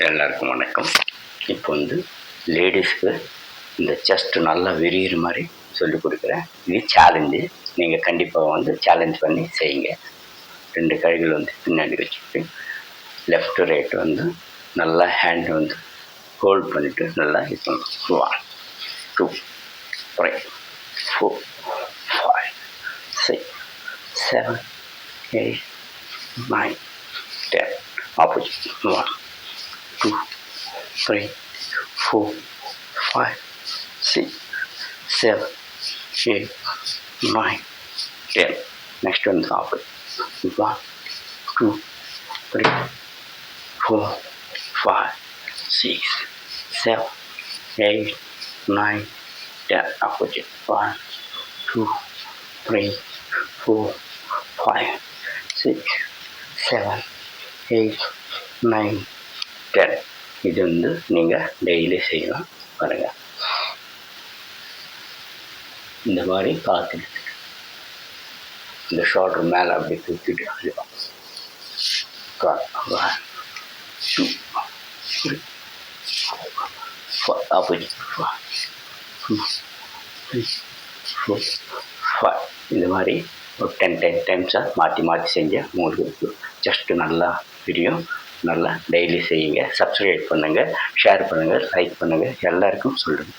எல்லாருக்கும் வணக்கம். இப்போ லேடிஸ்க்கு இந்த செஸ்ட் நல்லா விரிகிற மாதிரி சொல்லிக் கொடுக்குறேன். இது சேலஞ்சு. நீங்கள் கண்டிப்பாக சேலஞ்ச் பண்ணி செய்யுங்க. 2 கைகள் பின்னாடி வச்சுக்கிட்டு லெஃப்ட் ரைட் நல்லா ஹேண்ட் ஹோல்ட் பண்ணிவிட்டு நல்லா இது பண்ணணும். 1 2 3 4 5 6 7 8 9 10. Opposite. 1 2 3 4 5 6 7 8 9 10. Next one is opposite. 1 2 3 4 5 6 7 8 9 10. Opposite. 1 2 3 4 5 6 7 8 9 10. இது நீங்கள் டெய்லி செய்யலாம். பாருங்கள், இந்த மாதிரி பார்த்துட்டு இந்த ஷோல்டர் மேலே அப்படி தூக்கிட்டு அழுவாங்க. 1 2 3 4 ஆப்போசிட் 1 2 3 4 5. இந்த மாதிரி ஒரு 10 டைம்ஸாக மாற்றி மாற்றி செஞ்சால் உங்களுக்கு ஜஸ்ட்டு நல்லா தெரியும். நல்லா டெய்லி செய்யுங்க. சப்ஸ்கிரைப் பண்ணுங்கள், ஷேர் பண்ணுங்கள், லைக் பண்ணுங்கள், எல்லாருக்கும் சொல்லுங்கள்.